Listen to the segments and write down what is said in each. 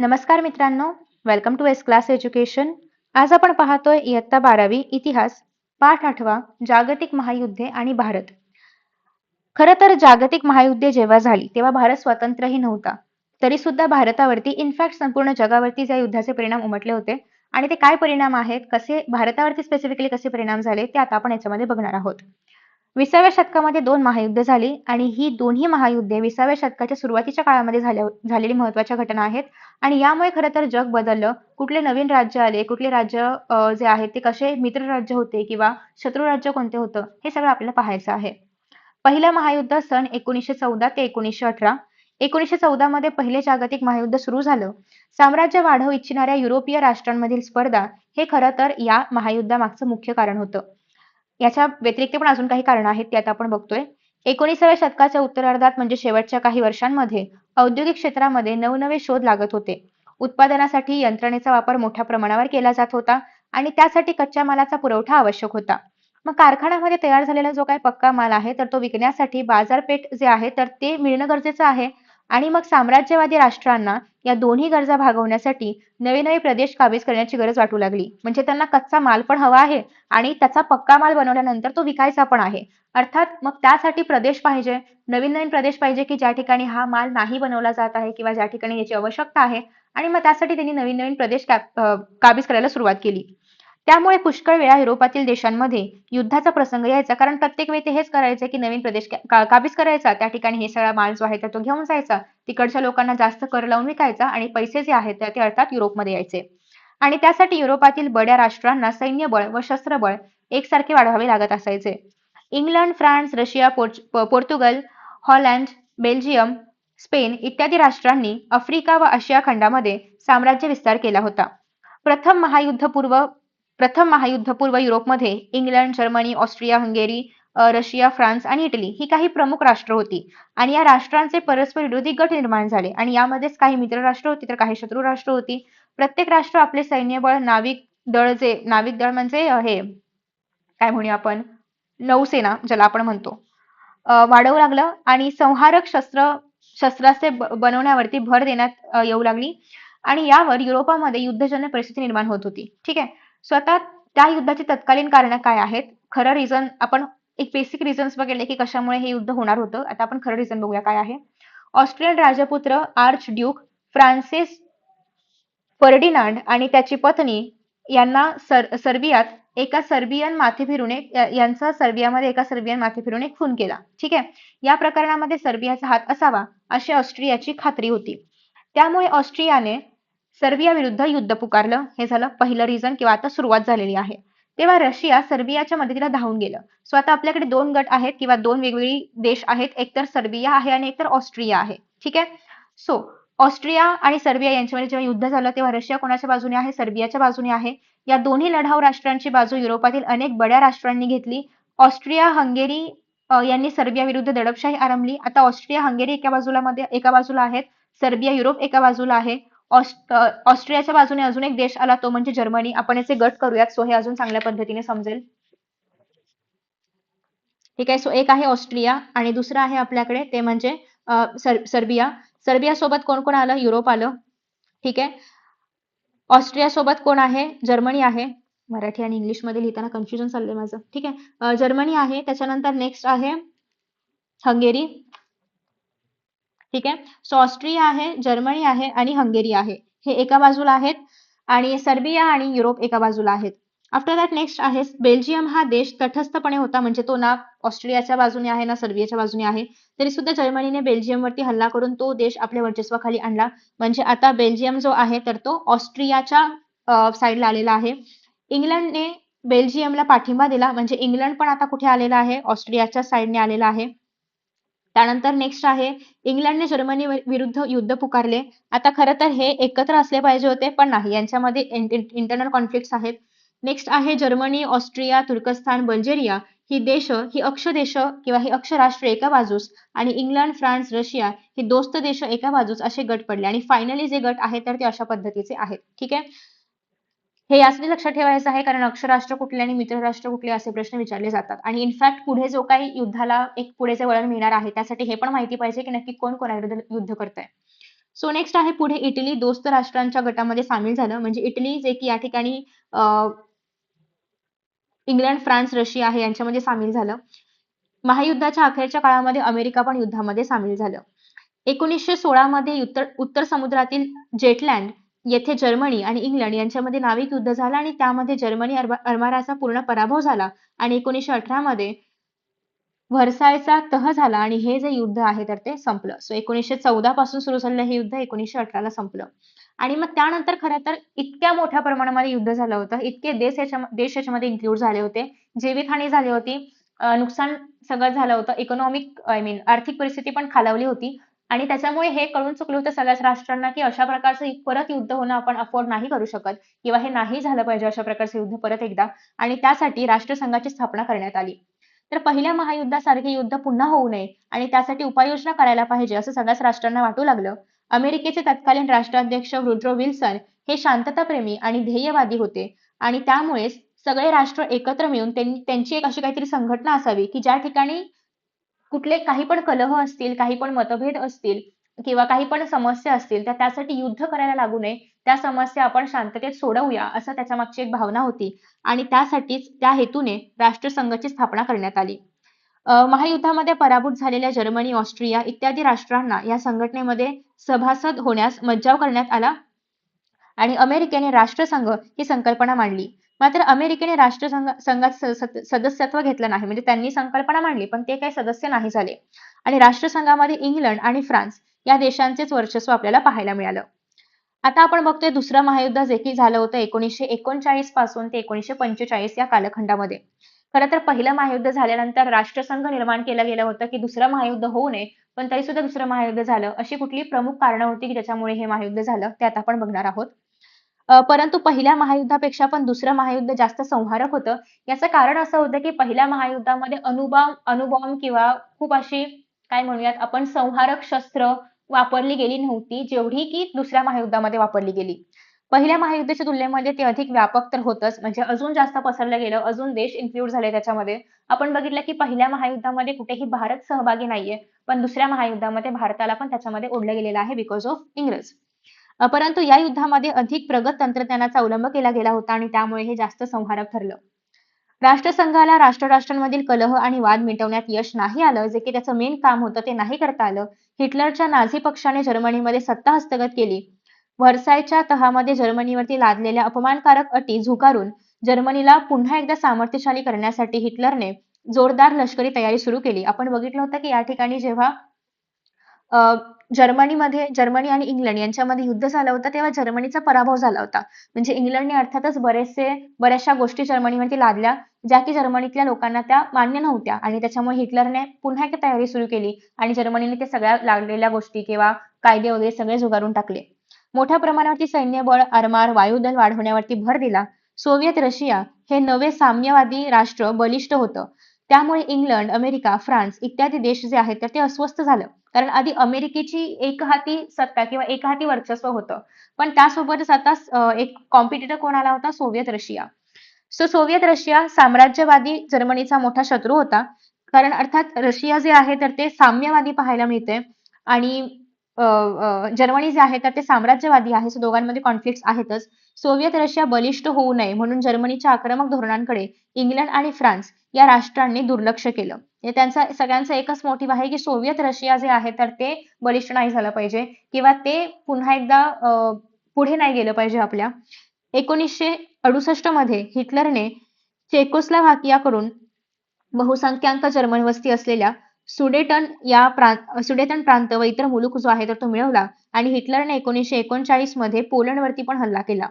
नमस्कार मित्रांनो, welcome to S class education. आज आपण पाहतोय इयत्ता 12वी इतिहास, पाठ 8 जागतिक महायुद्धे आणि भारत. खरं तर जागतिक महायुद्धे जेव्हा झाली तेव्हा भारत स्वतंत्रही नव्हता. तरी सुद्धा भारतावरती इनफॅक्ट संपूर्ण जगावरती या युद्धाचे परिणाम उमटले होते आणि ते काय परिणाम आहेत, कसे भारतावरती स्पेसिफिकली कसे परिणाम झाले ते आता आपण याच्यामध्ये बघणार आहोत. 20व्या शतकामध्ये 2 महायुद्ध झाली आणि ही दोन्ही महायुद्धे 20व्या शतकाच्या सुरुवातीच्या काळामध्ये झालेली महत्त्वाच्या घटना आहेत आणि यामुळे खरं तर जग बदललं. कुठले नवीन राज्य आले, कुठले राज्य जे आहेत ते कसे मित्र राज्य होते किंवा शत्रू राज्य कोणते होतं, हे सगळं आपल्याला पाहायचं आहे. पहिलं महायुद्ध सन 1914 ते 1918. 1914 मध्ये पहिले जागतिक महायुद्ध सुरू झालं. साम्राज्य वाढवू इच्छिणाऱ्या युरोपीय राष्ट्रांमधील स्पर्धा हे खरं तर या महायुद्धामागचं मुख्य कारण होतं. याच्या व्यतिरिक्त पण अजून काही कारणं आहेत, ती आता आपण बघतोय. 19व्या शतकाच्या उत्तरार्धात म्हणजे शेवटच्या काही वर्षांमध्ये औद्योगिक क्षेत्रामध्ये नवनवे शोध लागत होते. उत्पादनासाठी यंत्रणेचा वापर मोठ्या प्रमाणावर केला जात होता आणि त्यासाठी कच्च्या मालाचा पुरवठा आवश्यक होता. मग कारखान्यामध्ये तयार झालेला जो काही पक्का माल आहे, तर तो विकण्यासाठी बाजारपेठ जे आहे, तर ते मिळणं गरजेचं आहे. आणि मग साम्राज्यवादी राष्ट्रांना या दोन्ही गरजा भागवण्यासाठी नवे-नवे प्रदेश काबीज करण्याची गरज वाटू लागली. म्हणजे त्यांना कच्चा माल पण हवा आहे आणि त्याचा पक्का माल बनवल्यानंतर तो विकायचा पण आहे. अर्थात मग त्यासाठी प्रदेश पाहिजे, नवीन-नवीन प्रदेश पाहिजे, की ज्या ठिकाणी हा माल नाही बनवला जात आहे किंवा ज्या ठिकाणी याची आवश्यकता आहे आणि मग त्यासाठी त्यांनी नवीन-नवीन प्रदेश काबीज करायला सुरुवात केली. त्यामुळे पुष्कळ वेळा युरोपातील देशांमध्ये युद्धाचा प्रसंग यायचा, कारण प्रत्येक वेळी ते हेच करायचे की नवीन प्रदेश काबीज करायचा, त्या ठिकाणी हे सगळा माल जो आहे तर तो घेऊन जायचा, तिकडच्या लोकांना जास्त कर लावून विकायचा आणि पैसे जे आहेत ते अर्थात युरोपमध्ये यायचे. आणि त्यासाठी युरोपातील बड्या राष्ट्रांना सैन्यबळ व शस्त्रबळ एकसारखे वाढवावे लागत असायचे. England, France, Russia, Portugal, Holland, Belgium, Spain इत्यादी राष्ट्रांनी आफ्रिका व आशिया खंडामध्ये साम्राज्य विस्तार केला होता. प्रथम महायुद्धपूर्व युरोपमध्ये England, Germany, Austria, Hungary, Russia, France आणि इटली ही काही प्रमुख राष्ट्र होती आणि या राष्ट्रांचे परस्पर विरोधी गट निर्माण झाले आणि यामध्येच काही मित्र राष्ट्र होती तर काही शत्रू राष्ट्र होती. प्रत्येक राष्ट्र आपले सैन्यबळ, नाविक दळ म्हणजे हे काय म्हणूया आपण, नौसेना ज्याला आपण म्हणतो, वाढवू लागलं आणि संहारक शस्त्रास्त्रे बनवण्यावरती भर देण्यात येऊ लागली आणि यावर युरोपामध्ये युद्धजन्य परिस्थिती निर्माण होत होती. ठीक आहे. स्वतः त्या युद्धाची तत्कालीन कारणं काय आहेत? खरं रिझन आपण एक बेसिक रिझन्स बघितले की कशामुळे हे युद्ध होणार होतं. आता आपण खरं रिझन बघूया काय आहे. ऑस्ट्रियन राजपुत्र आर्च ड्यूक फ्रान्सिस फर्डिनांड आणि त्याची पत्नी यांना सर्बियात एका सर्बियन माथेफिरूने खून केला. ठीक आहे. या प्रकरणामध्ये सर्बियाचा हात असावा अशी ऑस्ट्रियाची खात्री होती. त्यामुळे ऑस्ट्रियाने सर्बिया विरुद्ध युद्ध पुकारलं. हे झालं पहिलं रिझन किंवा आता सुरुवात झालेली आहे. तेव्हा रशिया सर्बियाच्या मदतीला धावून गेलं. सो आता आपल्याकडे 2 गट आहेत किंवा 2 वेगवेगळी देश आहेत. एकतर सर्बिया आहे आणि एकतर ऑस्ट्रिया आहे. ठीक आहे. सो ऑस्ट्रिया आणि सर्बिया यांच्यामध्ये जेव्हा युद्ध झालं तेव्हा रशिया कोणाच्या बाजूने आहे? सर्बियाच्या बाजूने आहे. या दोन्ही लढाऊ राष्ट्रांची बाजू युरोपातील अनेक बड्या राष्ट्रांनी घेतली. ऑस्ट्रिया हंगेरी यांनी सर्बिया विरुद्ध दडपशाही आरंभली. आता ऑस्ट्रिया हंगेरी एका बाजूला आहेत, सर्बिया युरोप एका बाजूला आहे. ऑस्ट्रियाच्या बाजूने अजून एक देश आला, तो म्हणजे जर्मनी. आपण याचे गट करूयात, सो हे अजून चांगल्या पद्धतीने समजेल. ठीक आहे. सो एक आहे ऑस्ट्रिया आणि दुसरं आहे आपल्याकडे ते म्हणजे सर्बिया. सर्बिया सोबत कोण कोण आलं? युरोप आलं. ठीक आहे. ऑस्ट्रिया सोबत कोण आहे? जर्मनी आहे. मराठी आणि इंग्लिश मध्ये लिहिताना कन्फ्युजन चाललंय माझं. ठीक आहे. जर्मनी आहे. त्याच्यानंतर नेक्स्ट आहे हंगेरी. ठीक आहे. सो ऑस्ट्रिया आहे, जर्मनी आहे आणि हंगेरी आहे. हे एका बाजूला आहेत आणि सर्बिया आणि युरोप एका बाजूला आहेत. आफ्टर दॅट नेक्स्ट आहे बेल्जियम. हा देश तटस्थपणे होता, म्हणजे तो ना ऑस्ट्रियाच्या बाजूने आहे ना सर्बियाच्या बाजूने आहे. तरी सुद्धा जर्मनीने बेल्जियमवरती हल्ला करून तो देश आपल्या वर्चस्वाखाली आणला. म्हणजे आता बेल्जियम जो आहे तर तो ऑस्ट्रियाच्या साईडला आलेला आहे. इंग्लंडने बेल्जियमला पाठिंबा दिला, म्हणजे इंग्लंड पण आता कुठे आलेला आहे? ऑस्ट्रियाच्या साईडने आलेला आहे. त्यानंतर नेक्स्ट आहे इंग्लंडने जर्मनी विरुद्ध युद्ध पुकारले. आता खरं तर हे एकत्र असले पाहिजे होते, पण नाही, यांच्यामध्ये इंटरनल कॉन्फ्लिक्ट्स आहेत. नेक्स्ट आहे जर्मनी, ऑस्ट्रिया, तुर्कस्तान, बल्गेरिया ही अक्ष देश किंवा ही अक्ष राष्ट्र एका बाजूस आणि इंग्लंड, फ्रान्स, रशिया ही दोस्त देश एका बाजूस असे गट पडले आणि फायनली जे गट आहेत तर ते अशा पद्धतीचे आहेत. ठीक आहे. हे यासाठी लक्षात ठेवायचं आहे कारण अक्षराष्ट्र कुठले आणि मित्र राष्ट्र कुठले असे प्रश्न विचारले जातात आणि इनफॅक्ट पुढे जो काही युद्धाला एक पुढे जे वळण मिळणार आहे त्यासाठी हे पण माहिती पाहिजे की नक्की कोण कोणाविरुद्ध युद्ध करतंय. सो नेक्स्ट आहे पुढे इटली दोस्त राष्ट्रांच्या गटामध्ये सामील झालं. म्हणजे इटली जे की या ठिकाणी इंग्लंड, फ्रान्स, रशिया आहे यांच्यामध्ये सामील झालं. महायुद्धाच्या अखेरच्या काळामध्ये अमेरिका पण युद्धामध्ये सामील झालं. 1916 मध्ये उत्तर समुद्रातील जेटलँड येथे जर्मनी आणि इंग्लंड यांच्यामध्ये नाविक युद्ध झालं आणि त्यामध्ये जर्मनी आरमाराचा पूर्ण पराभव झाला आणि 1918 मध्ये व्हर्सायचा तह झाला आणि हे जे युद्ध आहे तर ते संपलं. सो 1914 पासून सुरू झालेलं हे युद्ध 1918 ला संपलं. आणि मग त्यानंतर खरं तर इतक्या मोठ्या प्रमाणामध्ये युद्ध झालं होतं, इतके देश याच्यामध्ये इन्क्लूड झाले होते, जीवितहानी झाली होती, नुकसान सगळं झालं होतं, इकॉनॉमिक आर्थिक परिस्थिती पण खालावली होती आणि त्याच्यामुळे हे कळून चुकलं होतं सगळ्याच राष्ट्रांना की अशा प्रकारचं परत युद्ध होणं आपण अफोर्ड नाही करू शकत किंवा हे नाही झालं पाहिजे अशा प्रकारचं युद्ध परत एकदा आणि त्यासाठी राष्ट्रसंघाची स्थापना करण्यात आली. तर पहिल्या महायुद्धासारखे युद्ध पुन्हा होऊ नये आणि त्यासाठी उपाययोजना करायला पाहिजे असं सगळ्याच राष्ट्रांना वाटू लागलं. अमेरिकेचे तत्कालीन राष्ट्राध्यक्ष वुड्रो विल्सन हे शांतताप्रेमी आणि ध्येयवादी होते आणि त्यामुळेच सगळे राष्ट्र एकत्र मिळून त्यांची एक अशी काहीतरी संघटना असावी की ज्या ठिकाणी कुठले काही पण कलह असतील, काही पण मतभेद असतील किंवा काही पण समस्या असतील तर त्यासाठी युद्ध करायला लागू नये. त्या समस्या आपण शांततेत सोडवूया असं त्याच्या मागची एक भावना होती आणि त्यासाठीच त्या हेतूने राष्ट्रसंघाची स्थापना करण्यात आली. महायुद्धामध्ये पराभूत झालेल्या जर्मनी, ऑस्ट्रिया इत्यादी राष्ट्रांना या संघटनेमध्ये सभासद होण्यास मज्जाव करण्यात आला आणि अमेरिकेने राष्ट्रसंघ ही संकल्पना मांडली. मात्र अमेरिकेने राष्ट्रसंघात सदस्यत्व घेतलं नाही. म्हणजे त्यांनी संकल्पना मांडली पण ते काही सदस्य नाही झाले आणि राष्ट्रसंघामध्ये इंग्लंड आणि फ्रान्स या देशांचेच वर्चस्व आपल्याला पाहायला मिळालं. आता आपण बघतोय दुसरं महायुद्ध जे की झालं होतं 1939 पासून ते 1945 या कालखंडामध्ये. खरं तर पहिलं महायुद्ध झाल्यानंतर राष्ट्रसंघ निर्माण केलं गेलं होतं की दुसरं महायुद्ध होऊ नये, पण तरी सुद्धा दुसरं महायुद्ध झालं. अशी कुठली प्रमुख कारणं होती की ज्याच्यामुळे हे महायुद्ध झालं ते आता आपण बघणार आहोत. परंतु पहिल्या महायुद्धापेक्षा पण दुसरं महायुद्ध जास्त संहारक होतं. याचं कारण असं होतं की पहिल्या महायुद्धामध्ये अणुबॉम्ब किंवा खूप अशी काय म्हणूयात आपण संहारक शस्त्र वापरली गेली नव्हती, जेवढी की दुसऱ्या महायुद्धामध्ये वापरली गेली. पहिल्या महायुद्धाच्या तुलनेमध्ये ते अधिक व्यापक तर होतंच, म्हणजे अजून जास्त पसरलं गेलं, अजून देश इन्क्लूड झाले त्याच्यामध्ये. आपण बघितलं की पहिल्या महायुद्धामध्ये कुठेही भारत सहभागी नाहीये, पण दुसऱ्या महायुद्धामध्ये भारताला पण त्याच्यामध्ये ओढलं गेलेलं आहे बिकॉज ऑफ इंग्रज. परंतु या युद्धामध्ये अधिक प्रगत तंत्रज्ञानाचा अवलंब केला गेला होता आणि त्यामुळे हे जास्त संहारक ठरलं. राष्ट्रसंघाला राष्ट्रांमधील कलह आणि वाद मिटवण्यात यश नाही आलं, जे की त्याचं मेन काम होतं ते नाही करता आलं. हिटलरच्या नाझी पक्षाने जर्मनीमध्ये सत्ता हस्तगत केली. व्हर्सायच्या तहामध्ये जर्मनीवरती लादलेल्या अपमानकारक अटी झुगारून जर्मनीला पुन्हा एकदा सामर्थ्यशाली करण्यासाठी हिटलरने जोरदार लष्करी तयारी सुरू केली. आपण बघितलं होतं की या ठिकाणी जेव्हा जर्मनी आणि इंग्लंड यांच्यामध्ये युद्ध झालं होतं तेव्हा जर्मनीचा पराभव झाला होता. म्हणजे इंग्लंडने अर्थातच बऱ्याचशा गोष्टी जर्मनीवरती लादल्या ज्या की जर्मनीतल्या लोकांना त्या मान्य नव्हत्या आणि त्याच्यामुळे हिटलरने पुन्हा एकदा तयारी सुरू केली आणि जर्मनीने ते सगळ्या लागलेल्या गोष्टी किंवा कायदे वगैरे सगळे झुगारून टाकले. मोठ्या प्रमाणावरती सैन्यबळ, आरमार, वायुदल वाढवण्यावरती भर दिला. सोव्हिएत रशिया हे नवे साम्यवादी राष्ट्र बलिष्ठ होतं. त्यामुळे इंग्लंड, अमेरिका, फ्रान्स इत्यादी देश जे आहेत तर ते अस्वस्थ झालं. कारण आधी अमेरिकेची एकहाती सत्ता किंवा एकहाती वर्चस्व होतं. पण त्यासोबतच आता एक कॉम्पिटिटर कोण आला होता? Soviet Russia. So Soviet Russia साम्राज्यवादी जर्मनीचा मोठा शत्रू होता. कारण अर्थात रशिया जे आहे तर ते साम्यवादी पाहायला मिळते आणि जर्मनी जे आहे तर ते साम्राज्यवादी आहे. सो दोघांमध्ये कॉन्फ्लिक्ट आहेतच. सोव्हिएत रशिया बलिष्ठ होऊ नये म्हणून जर्मनीच्या आक्रमक धोरणांकडे इंग्लंड आणि फ्रान्स या राष्ट्रांनी दुर्लक्ष केलं. त्यांचा सगळ्यांचा एकच मोटिव्ह आहे की सोव्हिएत रशिया जे आहे तर ते बलिष्ठ नाही झालं पाहिजे किंवा ते पुन्हा एकदा पुढे नाही गेलं पाहिजे आपल्या. 1968 मध्ये हिटलरने चेकोस्लोव्हाकियाकडून बहुसंख्याक जर्मन वस्ती असलेल्या सुडेटन प्रांत व इतर मुलूक जो आहे तर तो मिळवला आणि हिटलरने 1939 मध्ये पोलंडवरती पण हल्ला केला.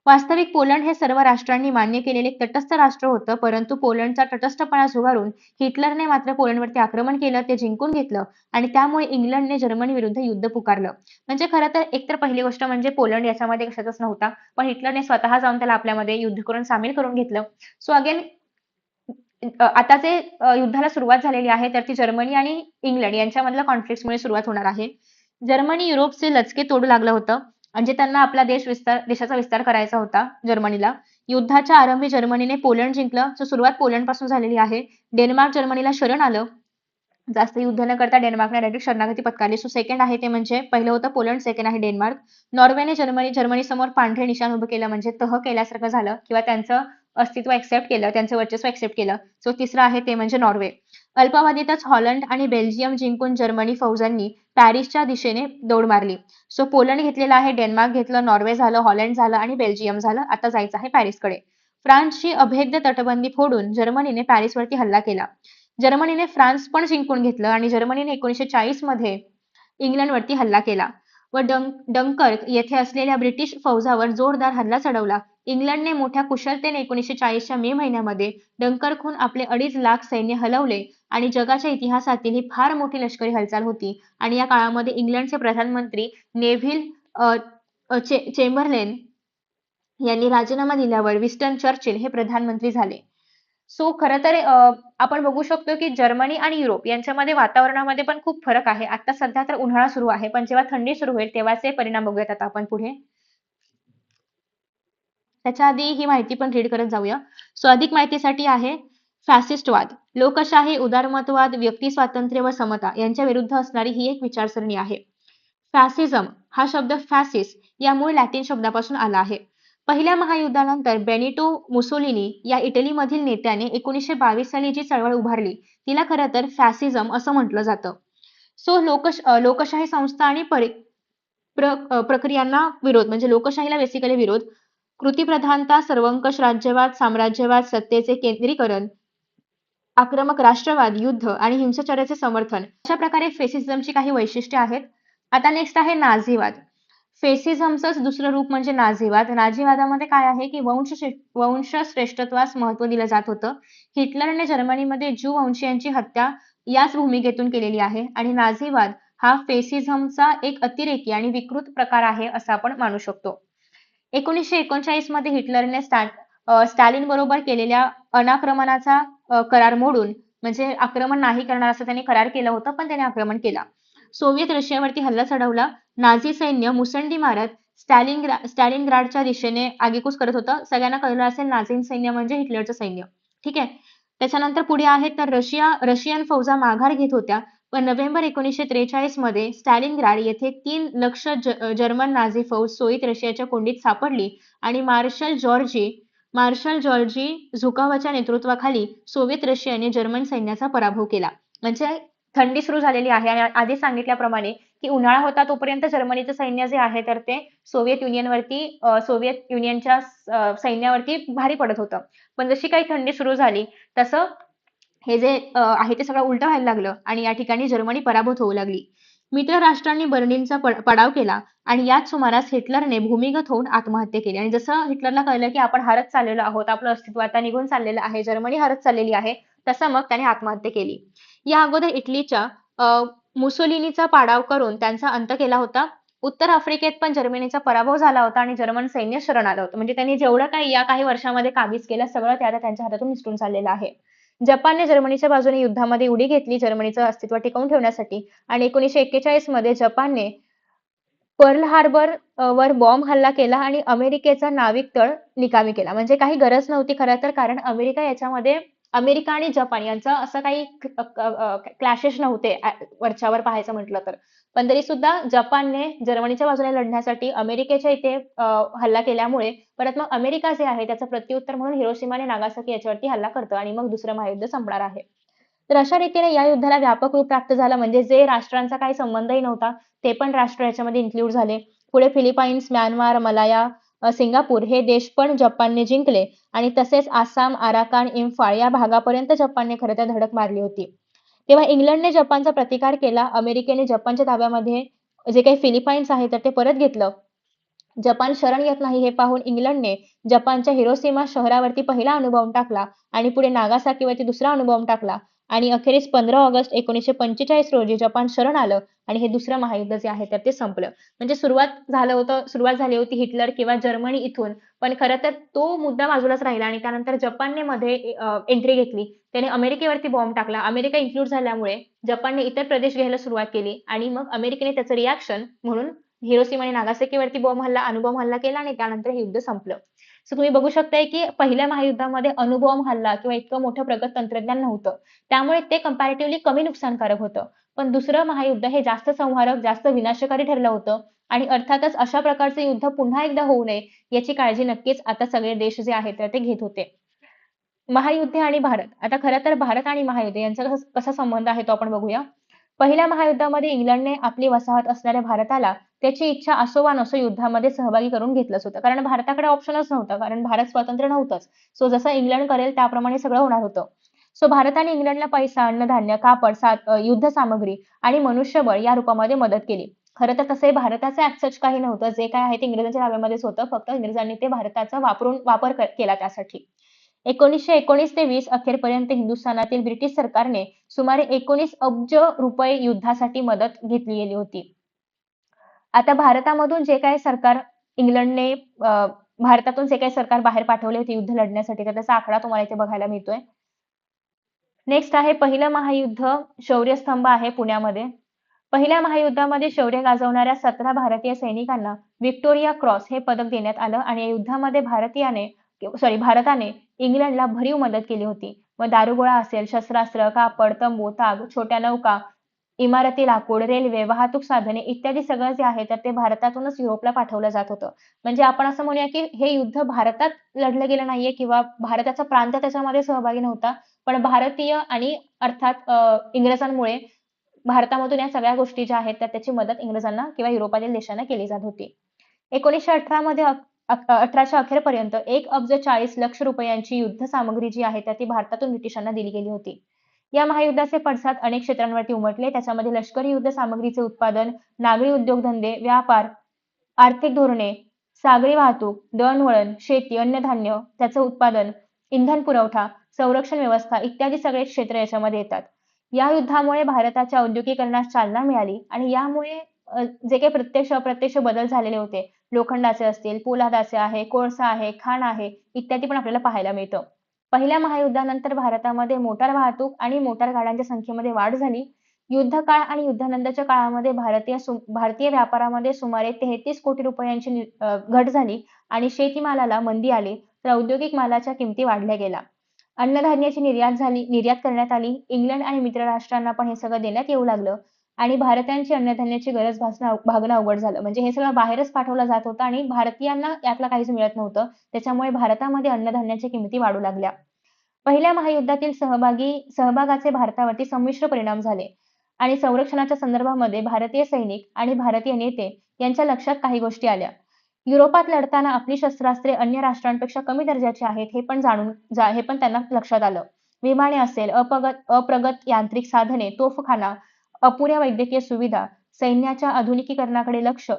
वास्तविक पोलंड हे सर्व राष्ट्रांनी मान्य केलेले एक तटस्थ राष्ट्र होतं, परंतु पोलंडचा तटस्थपणा झुगारून हिटलरने मात्र पोलंडवरती आक्रमण केलं, ते जिंकून घेतलं आणि त्यामुळे इंग्लंडने जर्मनी विरुद्ध युद्ध पुकारलं. म्हणजे खरं तर एकतर पहिली गोष्ट म्हणजे पोलंड याच्यामध्ये कशातच नव्हता, पण हिटलरने स्वतः जाऊन त्याला आपल्यामध्ये युद्ध करून सामील करून घेतलं. सो अगेन आता जे युद्धाला सुरुवात झालेली आहे तर ती जर्मनी आणि इंग्लंड यांच्यामधल्या कॉन्फ्लिक्टमुळे सुरुवात होणार आहे. जर्मनी युरोपचे लचके तोडू लागलं होतं म्हणजे त्यांना आपला देशाचा विस्तार करायचा होता जर्मनीला. युद्धाच्या आरंभी जर्मनीने पोलंड जिंकलं. सुरुवात पोलंड पासून झालेली आहे. डेन्मार्क जर्मनीला शरण आलं जास्त युद्ध न करता डेन्मार्कने डायरेक्ट शरणागती पत्करली. सो सेकंड आहे ते म्हणजे पहिलं होतं पोलंड, सेकंड आहे डेन्मार्क. नॉर्वेने जर्मनी समोर पांढरे निशाण उभं केलं म्हणजे तह केल्यासारखं झालं किंवा त्यांचं अस्तित्व एक्सेप्ट केलं, त्यांचं वर्चस्व एक्सेप्ट केलं. सो तिसरं आहे ते म्हणजे नॉर्वे. अल्पावधीतच हॉलंड आणि बेल्जियम जिंकून जर्मनी फौजांनी पॅरिसच्या दिशेने दौड मारली. सो पोलंड घेतलेलं आहे, डेन्मार्क घेतलं, नॉर्वे झालं, हॉलंड झालं आणि बेल्जियम झालं. आता जायचं आहे पॅरिसकडे. फ्रान्सची अभेद्य तटबंदी फोडून जर्मनीने पॅरिसवरती हल्ला केला. जर्मनीने फ्रान्स पण जिंकून घेतलं आणि जर्मनीने 1940 मध्ये इंग्लंडवरती हल्ला केला व डंकर्क येथे असलेल्या ब्रिटिश फौजावर जोरदार हल्ला चढवला. इंग्लंडने मोठ्या कुशलतेने 1940च्या मे महिन्यामध्ये डंकर्कहून आपले 2.5 लाख सैन्य हलवले आणि जगाच्या इतिहासातील ही फार मोठी लष्करी हालचाल होती. आणि या काळामध्ये इंग्लंडचे प्रधानमंत्री नेव्हिल चेंबरलेन यांनी राजीनामा दिल्यावर विन्स्टन चर्चिल हे प्रधानमंत्री झाले. सो खरं तर आपण बघू शकतो की जर्मनी आणि युरोप यांच्यामध्ये वातावरणामध्ये पण खूप फरक आहे. आता सध्या तर उन्हाळा सुरू आहे, पण जेव्हा थंडी सुरू होईल तेव्हाचे परिणाम बघूयात आता आपण पुढे. त्याच्या आधी ही माहिती पण रीड करत जाऊया. सो अधिक माहितीसाठी आहे फॅसिस्टवाद. लोकशाही, उदारमतवाद, व्यक्ती स्वातंत्र्य व समता यांच्या विरुद्ध असणारी ही एक विचारसरणी आहे. फॅसिझम हा शब्द फॅसिस या मूळ लॅटिन शब्दापासून आला आहे. पहिल्या महायुद्धानंतर बेनिटो मुसोलिनी या इटलीमधील नेत्याने 1922 साली जी चळवळ उभारली तिला खरं तर फॅसिझम असं म्हटलं जातं. सो लोकशाही संस्था आणि प्रक्रियांना विरोध म्हणजे लोकशाहीला बेसिकली विरोध, कृतीप्रधानता, सर्वंकष राज्यवाद, साम्राज्यवाद, सत्तेचे केंद्रीकरण, आक्रमक राष्ट्रवाद, युद्ध आणि हिंसाचाराचे समर्थन अशा प्रकारे फेसिझमची काही वैशिष्ट्ये आहेत. आता नेक्स्ट आहे नाझीवाद. फेसिझमचंच दुसरं रूप म्हणजे नाझीवाद. नाझीवादामध्ये काय आहे की वंशश्रेष्ठत्वास महत्त्व दिलं जात होतं. हिटलरने जर्मनीमध्ये ज्यू वंशीयांची हत्या याच भूमिकेतून केलेली आहे आणि नाझीवाद हा फेसिझमचा एक अतिरेकी आणि विकृत प्रकार आहे असं आपण मानू शकतो. 1939 मध्ये हिटलरने स्टॅलिन बरोबर केलेल्या अनाक्रमणाचा करार मोडून म्हणजे आक्रमण नाही करणार असं त्यांनी करार केलं होतं, पण त्याने आक्रमण केला. सोव्हिएत रशियावरती हल्ला चढवला. नाझी सैन्य मुसंडी मारत स्टॅलिनग्राडच्या दिशेने आगेकूच करत होतं. सगळ्यांना कळलं असेल नाझी सैन्य म्हणजे हिटलरचं सैन्य. ठीक आहे. त्याच्यानंतर पुढे आहे तर रशियन फौजा माघार घेत होत्या. पण नोव्हेंबर 1943 मध्ये स्टॅलिनग्राड येथे 3 लक्ष जर्मन नाझी फौज सोयीत रशियाच्या कोंडीत सापडली आणि मार्शल जॉर्जी झुकावाच्या नेतृत्वाखाली सोव्हिएत रशियाने जर्मन सैन्याचा पराभव केला. म्हणजे थंडी सुरू झालेली आहे आणि आधी सांगितल्याप्रमाणे की उन्हाळा होता तोपर्यंत जर्मनीचं सैन्य जे आहे तर ते सोव्हिएत युनियनच्या सैन्यावरती भारी पडत होतं. पण जशी काही थंडी सुरू झाली तसं हे जे आहे ते सगळं उलटं व्हायला लागलं आणि या ठिकाणी जर्मनी पराभूत होऊ लागली. मित्र राष्ट्रांनी बर्लिनचा पाडाव केला आणि याच सुमारास हिटलरने भूमिगत होऊन आत्महत्या केली. आणि जसं हिटलरला कळलं की आपण हारत चाललेलो आहोत, आपलं अस्तित्व आता निघून चाललेलं आहे, जर्मनी हारत चाललेली आहे, तसं मग त्याने आत्महत्या केली. या अगोदर इटलीच्या मुसोलिनीचा पाडाव करून त्यांचा अंत केला होता. उत्तर आफ्रिकेत पण जर्मनीचा पराभव झाला होता आणि जर्मन सैन्य शरण आलं होतं. म्हणजे त्यांनी जेवढं काही या काही वर्षामध्ये काबीज केलं सगळं ते आता त्यांच्या हातातून निसटून चाललेलं आहे. जपानने जर्मनीच्या बाजूने युद्धामध्ये उडी घेतली जर्मनीचं अस्तित्व टिकवून ठेवण्यासाठी आणि 1941 मध्ये जपानने पर्ल हार्बर वर बॉम्ब हल्ला केला आणि अमेरिकेचा नाविक तळ निकामी केला. म्हणजे काही गरज नव्हती खरं तर, कारण अमेरिका आणि जपान यांचं असं काही क्लॅशेस नव्हते वरच्यावर पाहायचं म्हटलं तर. पण तरी सुद्धा जपानने जर्मनीच्या बाजूने लढण्यासाठी अमेरिकेच्या इथे हल्ला केल्यामुळे परत मग अमेरिका जे आहे त्याचं प्रत्युत्तर म्हणून हिरोशिमा आणि नागासाकी याच्यावरती हल्ला करतं आणि मग दुसरं महायुद्ध संपणार आहे. तर अशा रीतीने या युद्धाला व्यापक रूप प्राप्त झालं. म्हणजे जे राष्ट्रांचा काही संबंधही नव्हता ते पण राष्ट्र याच्यामध्ये इन्क्लूड झाले. पुढे फिलिपाईन्स, म्यानमार, मलाया, सिंगापूर हे देश पण जपानने जिंकले आणि तसेच आसाम, आराकान, इम्फाळ या भागापर्यंत जपानने खरं तर धडक मारली होती. तेव्हा इंग्लंडने जपानचा प्रतिकार केला. अमेरिकेने जपानच्या ताब्यामध्ये जे काही फिलिपाईन्स आहे तर ते परत घेतलं. जपान शरण येत नाही हे पाहून इंग्लंडने जपानच्या हिरोशिमा शहरावरती पहिला अणुबॉम्ब टाकला आणि पुढे नागासाकीवरती दुसरा अणुबॉम्ब टाकला आणि अखेरीस 15 ऑगस्ट 1945 रोजी जपान शरण आलं आणि हे दुसरं महायुद्ध जे आहे तर ते संपलं. म्हणजे सुरुवात झाली होती हिटलर किंवा जर्मनी इथून, पण खरं तर तो मुद्दा बाजूलाच राहिला आणि त्यानंतर जपानने मध्ये एंट्री घेतली. त्याने अमेरिकेवरती बॉम्ब टाकला. अमेरिका इन्क्लूड झाल्यामुळे जपानने इतर प्रदेश घ्यायला सुरुवात केली आणि मग अमेरिकेने त्याचं रिॲक्शन म्हणून हिरोशिमा आणि नागासाकीवरती अणुबॉम्ब हल्ला केला आणि त्यानंतर हे युद्ध संपलं. सो तुम्ही बघू शकताय की पहिल्या महायुद्धामध्ये अणुबॉम्ब हल्ला किंवा इतकं मोठं प्रगत तंत्रज्ञान नव्हतं. त्यामुळे ते कंपॅरेटिव्हली कमी नुकसानकारक होतं. पण दुसरं महायुद्ध हे जास्त संहारक, जास्त विनाशकारी ठरलं होतं आणि अर्थातच अशा प्रकारचं युद्ध पुन्हा एकदा होऊ नये याची काळजी नक्कीच आता सगळे देश जे आहेत तर ते घेत होते. महायुद्ध आणि भारत. आता खरं तर भारत आणि महायुद्ध यांचा कसा संबंध आहे तो आपण बघूया. पहिल्या महायुद्धामध्ये इंग्लंडने आपली वसाहत असणाऱ्या भारताला त्याची इच्छा असो वा नसो युद्धामध्ये सहभागी करून घेतलंच होतं. कारण भारताकडे ऑप्शनच नव्हता. कारण भारत स्वतंत्र नव्हतंच. सो जसं इंग्लंड करेल त्याप्रमाणे सगळं होणार होतं. सो भारताने इंग्लंडला पैसा, अन्नधान्य, कापड, युद्ध सामग्री आणि मनुष्यबळ या रूपामध्ये मदत केली. खरं तर तसंही भारताचं ॲज सच काही नव्हतं. जे काय आहे ते इंग्रजांच्या ताब्यामध्येच होतं. फक्त इंग्रजांनी ते भारताचा वापर केला त्यासाठी. 1919 ते 20 अखेरपर्यंत हिंदुस्थानातील ब्रिटिश सरकारने सुमारे 19 अब्ज रुपये युद्धासाठी मदत घेतली गेली होती. आता भारतामधून जे काही सरकार इंग्लंडने भारतातून जे काही सरकार बाहेर पाठवले होते युद्ध लढण्यासाठी तर त्याचा आकडा तुम्हाला इथे बघायला मिळतोय. नेक्स्ट आहे पहिलं महायुद्ध शौर्यस्तंभ आहे पुण्यामध्ये. पहिल्या महायुद्धामध्ये शौर्य गाजवणाऱ्या 17 भारतीय सैनिकांना व्हिक्टोरिया क्रॉस हे पदक देण्यात आलं आणि या युद्धामध्ये भारताने इंग्लंडला भरीव मदत केली होती. मग दारुगोळा असेल, शस्त्रास्त्र, कापड, तंबू, ताग, छोट्या नौका, इमारती, लाकूड, रेल्वे, वाहतूक साधने इत्यादी सगळं जे आहे तर ते भारतातूनच युरोपला पाठवलं जात होतं. म्हणजे आपण असं म्हणूया की हे युद्ध भारतात लढलं गेलं नाहीये किंवा भारताचा प्रांत त्याच्यामध्ये सहभागी नव्हता. पण भारतीय आणि अर्थात इंग्रजांमुळे भारतामधून या सगळ्या गोष्टी ज्या आहेत तर त्याची मदत इंग्रजांना किंवा युरोपातील देशांना केली जात होती. 1918 मध्ये 1800 अखेरपर्यंत 1 अब्ज 40 लक्ष रुपयांची युद्ध सामग्री जी आहे तर ती भारतातून ब्रिटिशांना दिली गेली होती. या महायुद्धाचे पडसाद अनेक क्षेत्रांवरती उमटले. त्याच्यामध्ये लष्करी युद्ध सामग्रीचे उत्पादन, नागरी उद्योगधंदे, व्यापार, आर्थिक धोरणे, सागरी वाहतूक, दळणवळण, शेती, अन्नधान्य, त्याचं उत्पादन, इंधन पुरवठा, संरक्षण व्यवस्था इत्यादी सगळे क्षेत्र याच्यामध्ये येतात. या युद्धामुळे भारताच्या औद्योगिकीकरणास चालना मिळाली आणि यामुळे जे काही प्रत्यक्ष अप्रत्यक्ष बदल झालेले होते, लोखंडाचे असतील, पोलादाचे आहे, कोळसा आहे, खाण आहे, इत्यादी पण आपल्याला पाहायला मिळतं. पहिल्या महायुद्धानंतर भारतामध्ये मोटार वाहतूक आणि मोटार गाड्यांच्या संख्येमध्ये वाढ झाली. युद्धकाळ आणि युद्धानंतरच्या काळामध्ये भारतीय व्यापारामध्ये सुमारे 33 कोटी रुपयांची घट झाली आणि शेतीमालाला मंदी आली, तर औद्योगिक मालाच्या किमती वाढल्या गेल्या. अन्नधान्याची निर्यात करण्यात आली. इंग्लंड आणि मित्र राष्ट्रांना पण हे सगळं देण्यात येऊ लागलं आणि भारतीयांची अन्नधान्याची गरज भागणं अवघड झालं. म्हणजे हे सगळं बाहेरच पाठवलं जात होतं आणि भारतीयांना यातलं काहीच मिळत नव्हतं. त्याच्यामुळे भारतामध्ये अन्नधान्याच्या किमती वाढू लागल्या. पहिल्या महायुद्धातील सहभागाचे भारतावरती संमिश्र परिणाम झाले आणि संरक्षणाच्या संदर्भामध्ये भारतीय सैनिक आणि भारतीय नेते यांच्या लक्षात काही गोष्टी आल्या. युरोपात लढताना आपली शस्त्रास्त्रे अन्य राष्ट्रांपेक्षा कमी दर्जाची आहेत हे पण त्यांना लक्षात आलं. विमाने असेल, अप्रगत यांत्रिक साधने, तोफखाना, अपुऱ्या वैद्यकीय सुविधा, सैन्याच्या आधुनिकीकरणाकडे लक्ष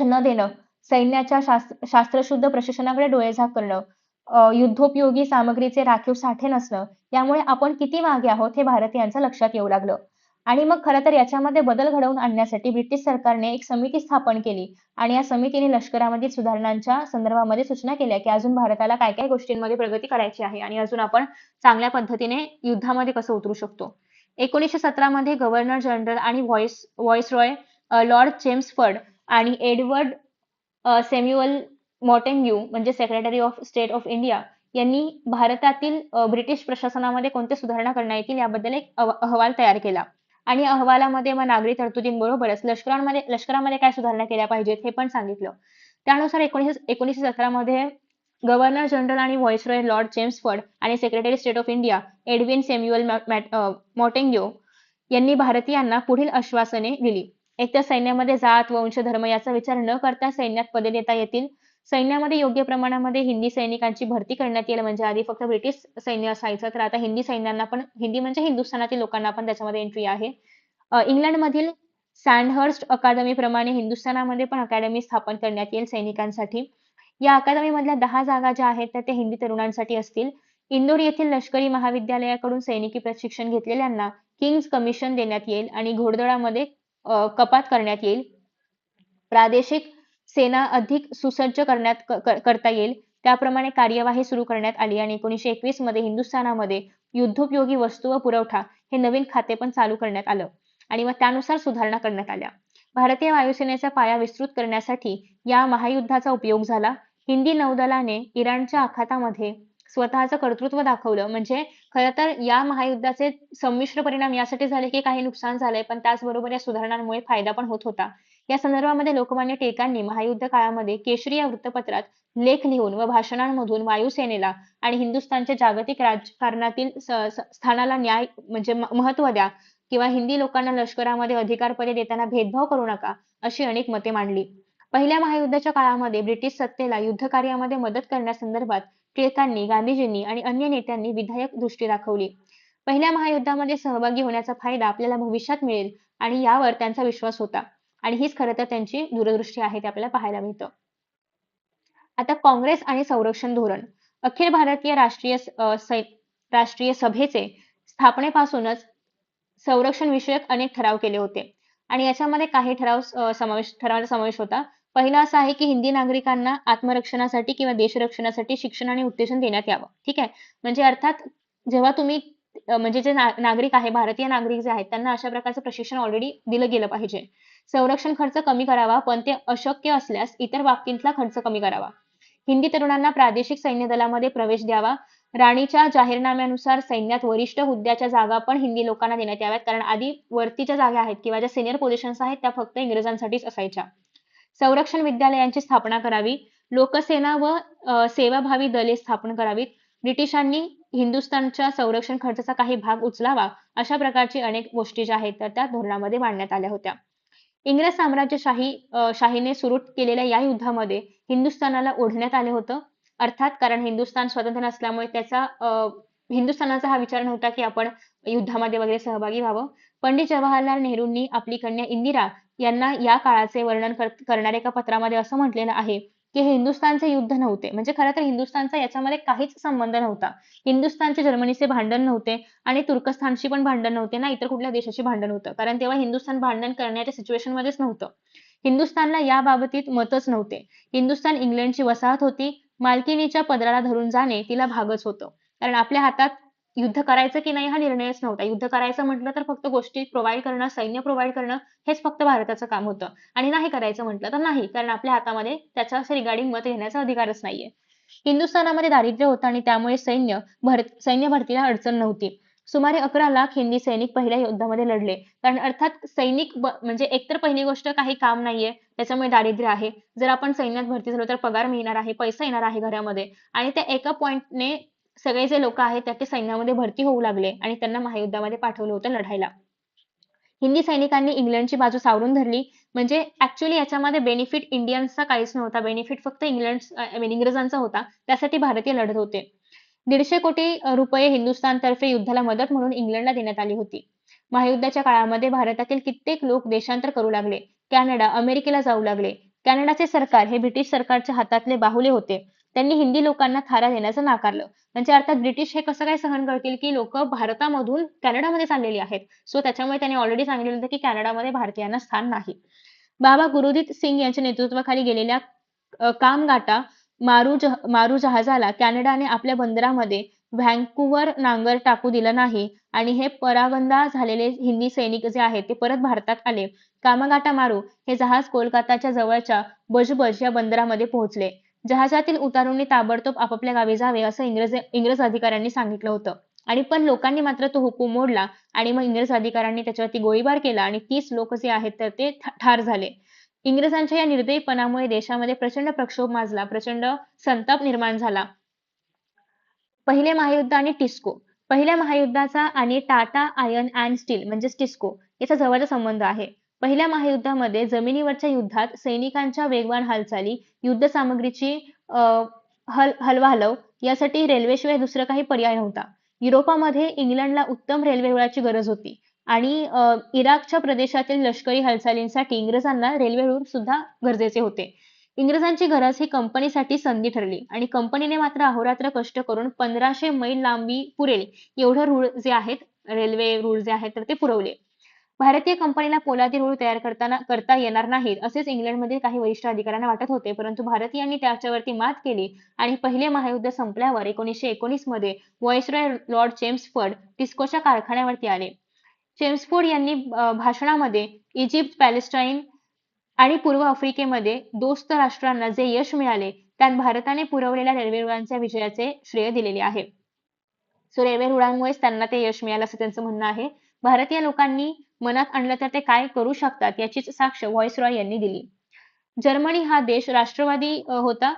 न देणं, सैन्याच्या शास्त्रशुद्ध प्रशिक्षणाकडे डोळेझाक करणं, युद्धोपयोगी सामग्रीचे राखीव साठे नसणं, यामुळे आपण किती मागे आहोत हे भारतीयांच्या लक्षात येऊ लागलं. आणि मग खरं तर याच्यामध्ये बदल घडवून आणण्यासाठी ब्रिटिश सरकारने एक समिती स्थापन केली आणि या समितीने लष्करामधील सुधारणांच्या संदर्भामध्ये सूचना केल्या की अजून भारताला काय काय गोष्टींमध्ये प्रगती करायची आहे आणि अजून आपण चांगल्या पद्धतीने युद्धामध्ये कसं उतरू शकतो. 1917 मध्ये गव्हर्नर जनरल आणि व्हॉइसरॉय लॉर्ड चेम्सफर्ड आणि एडवर्ड सॅम्युअल मॉन्टेग्यू म्हणजे secretary of state of India यांनी भारतातील ब्रिटिश प्रशासनामध्ये कोणत्या सुधारणा करण्यात येतील याबद्दल एक अहवाल तयार केला आणि या अहवालामध्ये मग नागरी तरतुदींबरोबरच लष्करामध्ये काय सुधारणा केल्या पाहिजेत हे पण सांगितलं. त्यानुसार 1917 मध्ये गव्हर्नर जनरल आणि व्हॉइसरॉय लॉर्ड चेम्सफर्ड आणि secretary state of India Edwin Samuel Montagu यांनी भारतीयांना पुढील आश्वासने दिली. एकतर सैन्यामध्ये जात, वंश, धर्म याचा विचार न करता सैन्यात पदे देता येतील. सैन्यामध्ये योग्य प्रमाणामध्ये हिंदी सैनिकांची भरती करण्यात येईल. म्हणजे आधी फक्त ब्रिटिश सैन्य असायचं तर आता हिंदी सैन्यांना पण हिंदी म्हणजे हिंदुस्थानातील लोकांना पण त्याच्यामध्ये एंट्री आहे. इंग्लंडमधील सँडहर्स्ट अकादमी प्रमाणे हिंदुस्थानामध्ये पण अकॅडमी स्थापन करण्यात येईल सैनिकांसाठी. या अकादमीमधल्या 10 जागा ज्या आहेत त्या हिंदी तरुणांसाठी असतील. इंदोर येथील लष्करी महाविद्यालयाकडून सैनिकी प्रशिक्षण घेतलेल्यांना किंग्ज कमिशन देण्यात येईल आणि घोडदळामध्ये कपात करण्यात येईल. प्रादेशिक सेना अधिक सुसज्ज करता येईल त्याप्रमाणे कार्यवाही सुरू करण्यात आली आणि 1921 मध्ये हिंदुस्थानामध्ये युद्धोपयोगी वस्तू व पुरवठा हे नवीन खाते पण चालू करण्यात आलं आणि मग त्यानुसार सुधारणा करण्यात आल्या. भारतीय वायुसेनेचा पाया विस्तृत करण्यासाठी या महायुद्धाचा उपयोग झाला. हिंदी नौदलाने इराणच्या आखातामध्ये स्वतःचं कर्तृत्व दाखवलं. म्हणजे खरं तर या महायुद्धाचे संमिश्र परिणाम यासाठी झाले, की काही नुकसान झालंय, पण त्याचबरोबर या सुधारणांमुळे फायदा पण होत होता. या संदर्भामध्ये लोकमान्य टिळकांनी महायुद्ध काळामध्ये केसरी या वृत्तपत्रात लेख लिहून व भाषणांमधून वायुसेनेला आणि हिंदुस्थानच्या जागतिक राजकारणातील स्थानाला न्याय म्हणजे महत्त्व द्या किंवा हिंदी लोकांना लष्करामध्ये अधिकारपदे देताना भेदभाव करू नका, अशी अनेक मते मांडली. पहिल्या महायुद्धाच्या काळामध्ये ब्रिटिश सत्तेला युद्धकार्यामध्ये मदत करण्यासंदर्भात टिळकांनी, गांधीजींनी आणि अन्य नेत्यांनी विधायक दृष्टी दाखवली. पहिल्या महायुद्धामध्ये सहभागी होण्याचा फायदा आपल्याला भविष्यात मिळेल आणि यावर त्यांचा विश्वास होता. आणि हीच खरं तर त्यांची दूरदृष्टी आहे ते आपल्याला पाहायला मिळतं. आता काँग्रेस आणि संरक्षण धोरण. अखिल भारतीय राष्ट्रीय सभेचे स्थापनेपासूनच संरक्षण विषयक अनेक ठराव केले होते आणि याच्यामध्ये काही ठरावांचा समावेश होता. पहिला असा आहे की हिंदी नागरिकांना आत्मरक्षणासाठी किंवा देशरक्षणासाठी शिक्षण आणि उत्तेजन देण्यात यावं. ठीक आहे. म्हणजे अर्थात जेव्हा तुम्ही म्हणजे जे नागरिक आहे, भारतीय नागरिक जे आहेत, त्यांना अशा प्रकारचं प्रशिक्षण ऑलरेडी दिलं गेलं पाहिजे. संरक्षण खर्च कमी करावा, पण ते अशक्य असल्यास इतर बाबतीतला खर्च कमी करावा. हिंदी तरुणांना प्रादेशिक सैन्य दलामध्ये प्रवेश द्यावा. राणीच्या जाहीरनाम्यानुसार सैन्यात वरिष्ठ हुद्द्याच्या जागा पण हिंदी लोकांना देण्यात याव्यात, कारण आधी वरतीच्या जागा आहेत किंवा ज्या सिनियर पोझिशन्स आहेत त्या फक्त इंग्रजांसाठीच असायच्या. संरक्षण विद्यालयांची स्थापना करावी. लोकसेना व सेवाभावी दले स्थापन करावीत. ब्रिटिशांनी हिंदुस्थानच्या संरक्षण खर्चाचा काही भाग उचलावा. अशा प्रकारची अनेक गोष्टी ज्या आहेत तर त्या धोरणामध्ये मांडण्यात आल्या होत्या. इंग्रज शाहीने सुरू केलेल्या या युद्धामध्ये हिंदुस्थानाला ओढण्यात आले होतं. अर्थात कारण हिंदुस्थान स्वतंत्र नसल्यामुळे हिंदुस्थानाचा हा विचार नव्हता की आपण युद्धामध्ये वगैरे सहभागी व्हावं. पंडित जवाहरलाल नेहरूंनी आपली कन्या इंदिरा यांना या काळाचे वर्णन करणाऱ्या एका पत्रामध्ये असं म्हटलेलं आहे की हे हिंदुस्थानचे युद्ध नव्हते. म्हणजे खरं तर हिंदुस्थानचा याच्यामध्ये काहीच संबंध नव्हता. हिंदुस्थानचे जर्मनीचे भांडण नव्हते आणि तुर्कस्थानशी पण भांडण नव्हते ना इतर कुठल्या देशाशी भांडण होतं. कारण तेव्हा हिंदुस्थान भांडण करण्याच्या सिच्युएशनमध्येच नव्हतं. हिंदुस्थानला या बाबतीत मतच नव्हते. हिंदुस्थान इंग्लंडची वसाहत होती. मालकीनीच्या पदराला धरून जाणे तिला भागच होतं. कारण आपल्या हातात युद्ध करायचं की नाही हा निर्णयच नव्हता. युद्ध करायचं म्हटलं तर फक्त गोष्टी प्रोव्हाइड करणं, सैन्य प्रोव्हाइड करणं हेच फक्त भारताचं काम होतं. आणि नाही करायचं म्हटलं तर नाही, कारण आपल्या हातामध्ये त्याच्या रिगार्डिंग मत घेण्याचा अधिकारच नाहीये. हिंदुस्थानामध्ये दारिद्र्य होतं आणि त्यामुळे सैन्य भरतीला अडचण नव्हती. सुमारे 11 लाख हिंदी सैनिक पहिल्या युद्धामध्ये लढले. कारण अर्थात म्हणजे एकतर पहिली गोष्ट काही काम नाहीये, त्याच्यामुळे दारिद्र्य आहे. जर आपण सैन्यात भरती झालो तर पगार मिळणार आहे, पैसा येणार आहे घरामध्ये आणि त्या एका पॉइंटने सगळे जे लोक आहेत ते सैन्यामध्ये भरती होऊ लागले आणि त्यांना महायुद्धामध्ये पाठवलं होतं लढायला. हिंदी सैनिकांनी इंग्लंडची बाजू सावरून धरली. म्हणजे ऍक्च्युअली याच्यामध्ये बेनिफिट इंडियन्सचा काहीच नव्हता. बेनिफिट फक्त इंग्रजांचा होता. त्यासाठी भारतीय लढत होते. 150 कोटी रुपये हिंदुस्थानतर्फे युद्धाला मदत म्हणून इंग्लंडला देण्यात आली होती. महायुद्धाच्या काळामध्ये भारतातील कित्येक लोक देशांतर करू लागले. कॅनडा, अमेरिकेला जाऊ लागले. कॅनडाचे सरकार हे ब्रिटिश सरकारच्या हातातले बाहुले होते. त्यांनी हिंदी लोकांना थारा देण्याचं नाकारलं. म्हणजे अर्थात ब्रिटिश हे कसं काय सहन करतील की लोक भारतामधून कॅनडामध्ये चाललेली आहेत. सो त्याच्यामुळे त्यांनी ऑलरेडी सांगितलेलं होतं की कॅनडामध्ये भारतीयांना स्थान नाही. बाबा गुरुदीत सिंग यांच्या नेतृत्वाखाली गेलेल्या कामगाटा मारू जहाजाला कॅनडाने आपल्या बंदरामध्ये व्हँकुव्हर नांगर टाकू दिलं नाही आणि हे परागंदा झालेले हिंदी सैनिक जे आहेत ते परत भारतात आले. कामागाटा मारू हे जहाज कोलकाताच्या जवळच्या बजबज या बंदरामध्ये पोहोचले. जहाजातील उतारूंनी ताबडतोब आपापल्या गावी जावे असं इंग्रज अधिकाऱ्यांनी सांगितलं होतं. आणि पण लोकांनी मात्र तो हुकूम मोडला आणि मग इंग्रज अधिकाऱ्यांनी त्याच्यावरती गोळीबार केला आणि 30 लोक जे आहेत तर ते ठार झाले. इंग्रजांच्या या निर्दयीपणामुळे देशामध्ये प्रचंड प्रक्षोभ माजला, प्रचंड संताप निर्माण झाला. पहिले महायुद्ध आणि टिस्को. पहिल्या महायुद्धाचा आणि टाटा आयर्न अँड स्टील म्हणजेच टिस्को याचा जवळचा संबंध आहे. पहिल्या महायुद्धामध्ये जमिनीवरच्या युद्धात सैनिकांच्या वेगवान हालचाली, युद्ध सामग्रीची हलवाहलव यासाठी रेल्वेशिवाय दुसरं काही पर्याय नव्हता. युरोपामध्ये इंग्लंडला उत्तम रेल्वे रुळाची गरज होती आणि इराकच्या प्रदेशातील लष्करी हालचालींसाठी इंग्रजांना रेल्वे रूळ सुद्धा गरजेचे होते. इंग्रजांची गरज ही कंपनीसाठी संधी ठरली आणि कंपनीने मात्र अहोरात्र कष्ट करून 1500 मैल लांबी पुरेल एवढं रूळ जे आहेत, रेल्वे रूळ जे आहेत तर ते पुरवले. भारतीय कंपनीला पोलादी रूळ तयार करता येणार नाहीत असेच इंग्लंडमधील काही वरिष्ठ अधिकाऱ्यांना वाटत होते, परंतु भारतीयांनी त्याच्यावरती मात केली आणि पहिले महायुद्ध संपल्यावर 1919 मध्ये व्हाईसरॉय लॉर्ड चेम्सफोर्ड टिस्कोच्या कारखान्यावरती आले. चेम्सफोर्ड यांनी भाषणामध्ये इजिप्त, पॅलेस्टाईन आणि पूर्व आफ्रिकेमध्ये दोस्त राष्ट्रांना जे यश मिळाले त्यात भारताने पुरवलेल्या रेल्वे रुळांच्या विजयाचे श्रेय दिलेले आहे. सो रेल्वे रुळांमुळेच त्यांना ते यश मिळालं असं त्यांचं म्हणणं आहे. भारतीय लोकांनी मनात आणलं तर ते काय करू शकतात याचीच साक्ष व्हॉइसरॉय यांनी दिली. जर्मनी हा देश राष्ट्रवादी होता.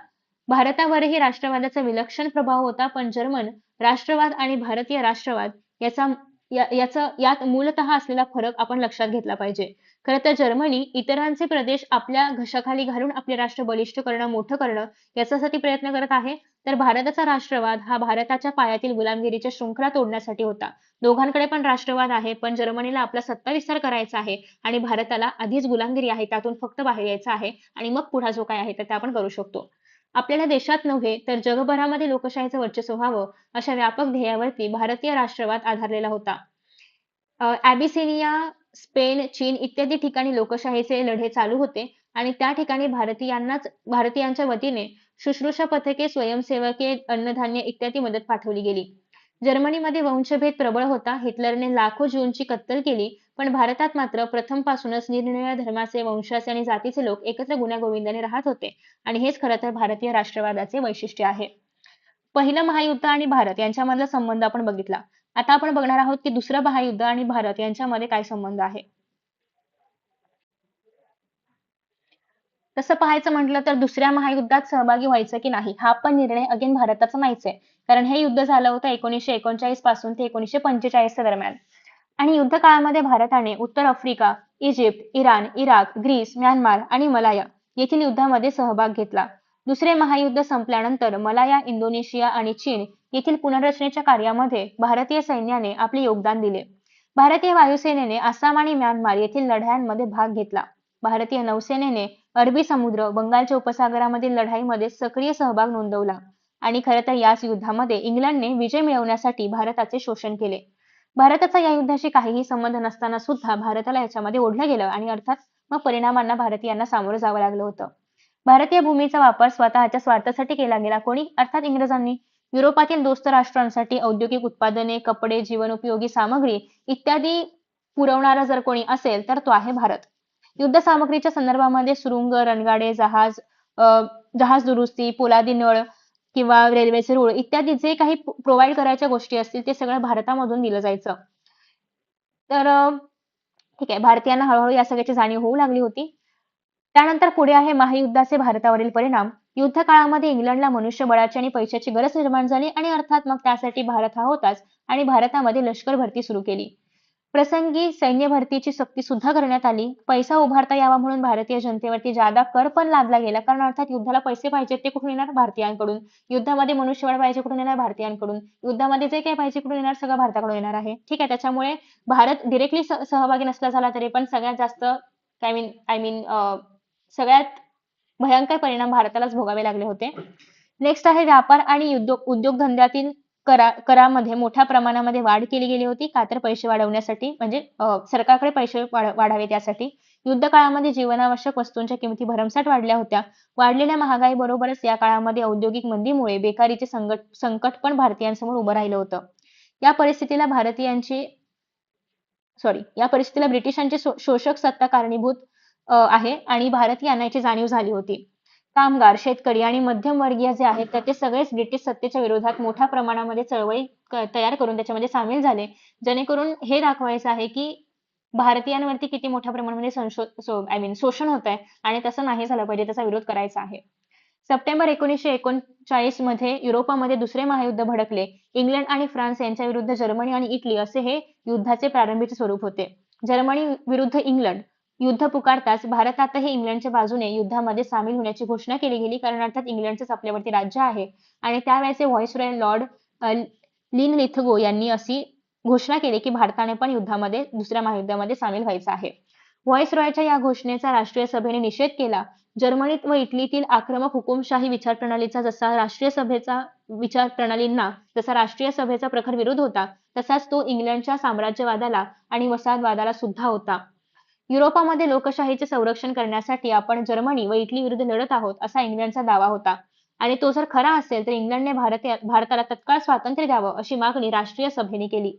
भारतावरही राष्ट्रवादाचा विलक्षण प्रभाव होता, पण जर्मन राष्ट्रवाद आणि भारतीय राष्ट्रवाद याचा यात मूलतः असलेला फरक आपण लक्षात घेतला पाहिजे. खरं तर जर्मनी इतरांचे प्रदेश आपल्या घशाखाली घालून आपले राष्ट्र बलिष्ठ करणं, मोठं करणं याच्यासाठी प्रयत्न करत आहे. तर भारताचा राष्ट्रवाद हा भारताच्या पायातील गुलामगिरीच्या शृंखला तोडण्यासाठी होता. दोघांकडे पण राष्ट्रवाद आहे, पण जर्मनीला आपला सत्ता विस्तार करायचा आहे आणि भारताला आधीच गुलामगिरी आहे, त्यातून फक्त बाहेर यायचं आहे आणि मग पुढा जो काय आहे तर ते आपण करू शकतो. आपल्याला देशात नव्हे तर जगभरामध्ये लोकशाहीचं वर्चस्व व्हावं अशा व्यापक ध्येयावरती भारतीय राष्ट्रवाद आधारलेला होता. ॲबिसिनिया, स्पेन, चीन इत्यादी ठिकाणी लोकशाहीचे लढे चालू होते आणि त्या ठिकाणी भारतीयांच्या वतीने शुश्रूषा पथके, स्वयंसेवके, अन्नधान्य इत्यादी मदत पाठवली गेली. जर्मनीमध्ये वंशभेद प्रबळ होता. हिटलरने लाखो ज्यूंची कत्तल केली, पण भारतात मात्र प्रथमपासूनच निरनिराळ्या धर्माचे, वंशाचे आणि जातीचे लोक एकत्र गुण्यागोविंदाने राहत होते आणि हेच खरं तर भारतीय राष्ट्रवादाचे वैशिष्ट्य आहे. पहिलं महायुद्ध आणि भारत यांच्यामधला संबंध आपण बघितला. आता आपण बघणार आहोत की दुसरं महायुद्ध आणि भारत यांच्यामध्ये काय संबंध आहे. तसं पाहायचं म्हटलं तर दुसऱ्या महायुद्धात सहभागी व्हायचं की नाही हा पण निर्णय अगेन भारताचा नाहीच आहे. कारण हे युद्ध झालं होतं 1939 पासून ते 1945 दरम्यान आणि युद्ध काळामध्ये भारताने उत्तर Africa, Egypt, Iran, Iraq, Greece, Myanmar आणि मलाया येथील युद्धामध्ये सहभाग घेतला. दुसरे महायुद्ध संपल्यानंतर मलाया, इंडोनेशिया आणि चीन येथील पुनर्रचनेच्या कार्यामध्ये भारतीय सैन्याने आपले योगदान दिले. भारतीय वायुसेनेने आसाम आणि म्यानमार येथील लढायांमध्ये भाग घेतला. भारतीय नौसेनेने अरबी समुद्र, बंगालच्या उपसागरामधील लढाईमध्ये सक्रिय सहभाग नोंदवला आणि खरं तर याच युद्धामध्ये इंग्लंडने विजय मिळवण्यासाठी भारताचे शोषण केले. भारताचा या युद्धाशी काहीही संबंध नसताना सुद्धा भारताला याच्यामध्ये ओढलं गेलं आणि अर्थात मग परिणामांना भारतीयांना सामोरं जावं लागलं होतं. भारतीय भूमीचा वापर स्वतःच्या स्वार्थासाठी केला गेला. कोणी? अर्थात इंग्रजांनी. युरोपातील दोस्त राष्ट्रांसाठी औद्योगिक उत्पादने, कपडे, जीवनोपयोगी सामग्री इत्यादी पुरवणारा जर कोणी असेल तर तो आहे भारत. युद्ध सामग्रीच्या संदर्भामध्ये सुरुंग, रणगाडे, जहाज दुरुस्ती, पोलादी नळ किंवा रेल्वेचे रूळ इत्यादी जे काही प्रोव्हाइड करायच्या गोष्टी असतील ते सगळं भारतामधून दिलं जायचं. तर ठीक आहे, भारतीयांना हळूहळू या सगळ्याची जाणीव होऊ लागली होती. त्यानंतर पुढे आहे महायुद्धाचे भारतावरील परिणाम. युद्ध काळामध्ये इंग्लंडला मनुष्यबळाची आणि पैशाची गरज निर्माण झाली आणि अर्थात मग त्यासाठी भारत हा होताच आणि भारतामध्ये लष्कर भरती सुरू केली. प्रसंगी सैन्य भरतीची सक्ती सुद्धा करण्यात आली. पैसा उभारता यावा म्हणून भारतीय जनतेवरती जादा कर पण लादला गेला. कारण अर्थात युद्धाला पैसे पाहिजेत ते कुठून येणार? भारतीयांकडून. युद्धामध्ये मनुष्यबळ पाहिजे कुठून येणार? भारतीयांकडून. युद्धामध्ये जे काही पाहिजे कुठून येणार? सगळं भारताकडून येणार आहे. ठीक आहे, त्याच्यामुळे भारत डिरेक्टली सहभागी नसला झाला तरी पण सगळ्यात जास्त आय मीन सगळ्यात भयंकर परिणाम भारतालाच भोगावे लागले होते. नेक्स्ट आहे व्यापार आणि उद्योगधंद्यातील करामध्ये मोठ्या प्रमाणामध्ये वाढ केली गेली होती. का तर पैसे वाढवण्यासाठी म्हणजे सरकारकडे पैसे वाढावे त्यासाठी. युद्ध काळामध्ये जीवनावश्यक वस्तूंच्या किमती भरमसाठ वाढल्या होत्या. वाढलेल्या महागाई बरोबरच या काळामध्ये औद्योगिक मंदीमुळे बेकारीचे संकट पण भारतीयांसमोर उभं राहिलं होतं. या परिस्थितीला ब्रिटिशांची शोषक सत्ता कारणीभूत आहे आणि भारतीयांना याची जाणीव झाली होती. कामगार, शेतकरी आणि मध्यमवर्गीय जे आहेत तर ते सगळेच ब्रिटिश सत्तेच्या विरोधात मोठ्या प्रमाणामध्ये चळवळी तयार करून त्याच्यामध्ये सामील झाले. जेणेकरून हे दाखवायचं आहे की भारतीयांवरती किती मोठ्या प्रमाणामध्ये शोषण होत आहे आणि तसं नाही झालं पाहिजे, त्याचा विरोध करायचा आहे. सप्टेंबर 1939 मध्ये युरोपामध्ये दुसरे महायुद्ध भडकले. इंग्लंड आणि फ्रान्स यांच्या विरुद्ध जर्मनी आणि इटली असे हे युद्धाचे प्रारंभीचे स्वरूप होते. जर्मनी विरुद्ध इंग्लंड युद्ध पुकारताच भारतातही इंग्लंडच्या बाजूने युद्धामध्ये सामील होण्याची घोषणा केली गेली. कारण अर्थात इंग्लंडचंच आपल्यावरती राज्य आहे आणि त्यावेळेचे व्हॉइसरॉय लॉर्ड लिनलिथगो यांनी अशी घोषणा केली की भारताने पण दुसऱ्या महायुद्धामध्ये सामील व्हायचं आहे. व्हॉइसरॉयच्या या घोषणेचा राष्ट्रीय सभेने निषेध केला. जर्मनीत व इटलीतील आक्रमक हुकुमशाही विचारप्रणालीचा जसा राष्ट्रीय सभेचा प्रखर विरोध होता तसाच तो इंग्लंडच्या साम्राज्यवादाला आणि वसाहतवादाला सुद्धा होता. युरोपामध्ये लोकशाहीचे संरक्षण करण्यासाठी आपण जर्मनी व इटली विरुद्ध लढत आहोत असा इंग्लंडचा दावा होता आणि तो जर खरा असेल तर इंग्लंडने भारताला तत्काळ स्वातंत्र्य द्यावं अशी मागणी राष्ट्रीय सभेने केली.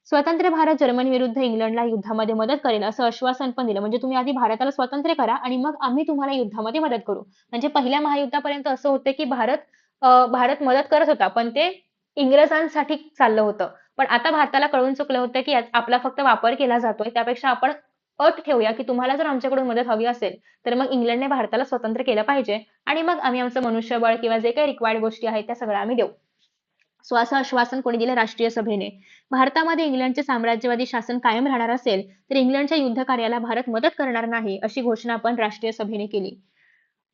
स्वतंत्र भारत जर्मनी विरुद्ध इंग्लंडला युद्धामध्ये मदत करेल असं आश्वासन पण दिलं. म्हणजे तुम्ही आधी भारताला स्वतंत्र करा आणि मग आम्ही तुम्हाला युद्धामध्ये मदत करू. म्हणजे पहिल्या महायुद्धापर्यंत असं होतं की भारत मदत करत होता, पण ते इंग्रजांसाठी चाललं होतं. पण आता भारताला कळून चुकलं होतं की आपला फक्त वापर केला जातोय. त्यापेक्षा आपण अट ठेवूया की तुम्हाला जर आमच्याकडून मदत हवी असेल, तर मग इंग्लंडने भारताला स्वतंत्र केलं पाहिजे आणि मग आम्ही आमचं मनुष्यबळ किंवा जे काही रिक्वायर्ड गोष्टी आहेत त्या सगळ्या आम्ही देऊ. सो असं आश्वासन कोणी दिलं? राष्ट्रीय सभेने. भारतामध्ये इंग्लंडचे साम्राज्यवादी शासन कायम राहणार असेल, तर इंग्लंडच्या युद्धकार्याला भारत मदत करणार नाही, अशी घोषणा पण राष्ट्रीय सभेने केली.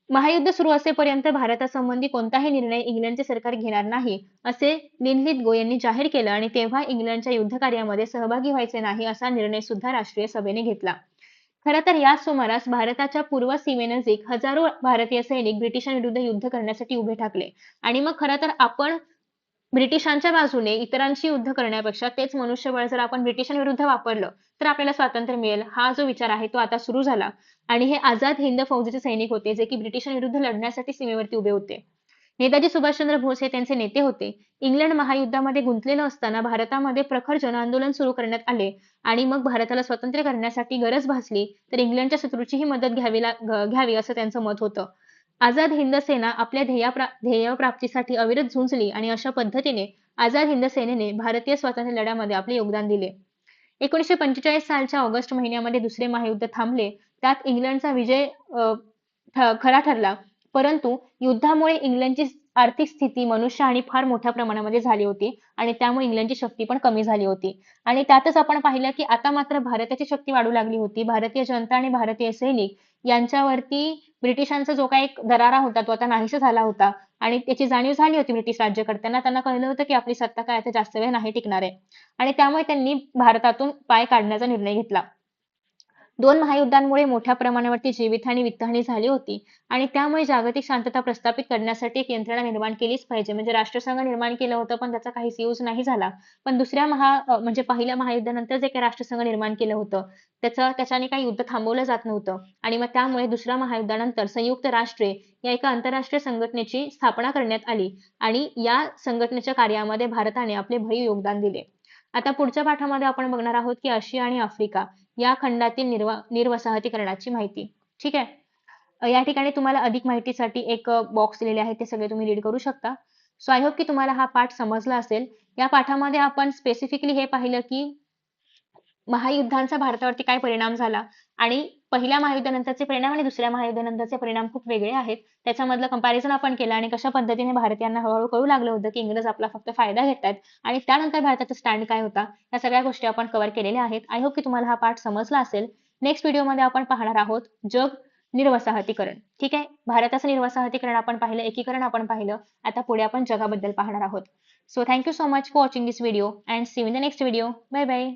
महायुद्ध सुरू असेपर्यंत भारतासंबंधी कोणताही निर्णय इंग्लंडचे सरकार घेणार नाही, असे लिनलिथगो यांनी जाहीर केलं आणि तेव्हा इंग्लंडच्या युद्धकार्यामध्ये सहभागी व्हायचे नाही, असा निर्णय सुद्धा राष्ट्रीय सभेने घेतला. खरं तर याच सुमारास भारताच्या पूर्व सीमेनजीक हजारो भारतीय सैनिक ब्रिटिशांविरुद्ध युद्ध करण्यासाठी उभे ठाकले आणि मग खरं तर आपण ब्रिटिशांच्या बाजूने इतरांशी युद्ध करण्यापेक्षा तेच मनुष्यबळ जर आपण ब्रिटिशांविरुद्ध वापरलं, तर आपल्याला स्वातंत्र्य मिळेल. हा जो विचार आहे तो आता सुरू झाला आणि हे आझाद हिंद फौजेचे सैनिक होते, जे की ब्रिटिशांविरुद्ध लढण्यासाठी सीमेवरती उभे होते. नेताजी सुभाषचंद्र बोस हे त्यांचे नेते होते. इंग्लंड महायुद्धामध्ये गुंतलेलं असताना भारतामध्ये प्रखर जनआंदोलन सुरू करण्यात आले आणि मग भारताला स्वतंत्र करण्यासाठी गरज भासली, तर इंग्लंडच्या शत्रूचीही मदत घ्यावी असं त्यांचं मत होतं. आझाद हिंद सेना आपल्या ध्येयप्राप्तीसाठी अविरत झुंजली आणि अशा पद्धतीने आझाद हिंद सेनेने भारतीय स्वातंत्र्य लढ्यामध्ये आपले योगदान दिले. 1945 सालच्या ऑगस्ट महिन्यामध्ये दुसरे महायुद्ध थांबले. त्यात इंग्लंडचा विजय खरा ठरला. परंतु युद्धामुळे इंग्लंडची आर्थिक स्थिती मनुष्यहानी फार मोठ्या प्रमाणामध्ये झाली होती आणि त्यामुळे इंग्लंडची शक्ती पण कमी झाली होती. आणि त्यातच आपण पाहिलं की आता मात्र भारताची शक्ती वाढू लागली होती. भारतीय जनता आणि भारतीय सैनिक यांच्यावरती ब्रिटिशांचा जो काही एक दरारा होता तो आता नाहीसा झाला होता आणि त्याची जाणीव झाली होती ब्रिटिश राज्यकर्त्यांना. त्यांना कळलं होतं की आपली सत्ता काय आता जास्त वेळ नाही टिकणार आहे आणि त्यामुळे त्यांनी भारतातून पाय काढण्याचा निर्णय घेतला. 2 महायुद्धांमुळे मोठ्या प्रमाणावरती जीवितहानी, वित्तहानी झाली होती आणि त्यामुळे जागतिक शांतता प्रस्थापित करण्यासाठी एक यंत्रणा निर्माण केलीच पाहिजे. म्हणजे राष्ट्रसंघ निर्माण केलं होतं, पण त्याचा काहीच यूज नाही झाला. पण म्हणजे पहिल्या महायुद्धानंतर जे काही राष्ट्रसंघ निर्माण केलं होतं, त्याच्याने काही युद्ध थांबवलं जात नव्हतं आणि मग त्यामुळे दुसऱ्या महायुद्धानंतर संयुक्त राष्ट्रे या एका आंतरराष्ट्रीय संघटनेची स्थापना करण्यात आली आणि या संघटनेच्या कार्यामध्ये भारताने आपले भरीव योगदान दिले. आता पुढच्या पाठामध्ये आपण बघणार आहोत की आशिया आणि आफ्रिका या खंडातील निर्वसाहतीकरणाची माहिती. ठीक आहे. या ठिकाणी तुम्हाला अधिक माहितीसाठी एक बॉक्स दिलेले आहे, ते सगळे तुम्ही रीड करू शकता. सो आय होप की तुम्हाला हा पाठ समजला असेल. या पाठामध्ये आपण स्पेसिफिकली हे पाहिलं की महायुद्धांचा भारतावरती काय परिणाम झाला आणि पहिल्या महायुद्धानंतरचे परिणाम आणि दुसऱ्या महायुद्धानंतरचे परिणाम खूप वेगळे आहेत. त्याच्यामधलं कंपॅरिझन आपण केलं आणि कशा पद्धतीने भारतीयांना हळूहळू कळू लागलं होतं की इंग्रज आपला फक्त फायदा घेतायत आणि त्यानंतर भारताचा स्टँड काय होता, या सगळ्या गोष्टी आपण कव्हर केलेल्या आहेत. आय होप की तुम्हाला हा पाठ समजला असेल. नेक्स्ट व्हिडिओमध्ये आपण पाहणार आहोत जग निर्वसाहतीकरण. ठीक आहे. भारताचं निर्वसाहतीकरण आपण पाहिलं, एकीकरण आपण पाहिलं. आता पुढे आपण जगाबद्दल पाहणार आहोत. So thank you so much for watching this video and see you in the next video. Bye bye.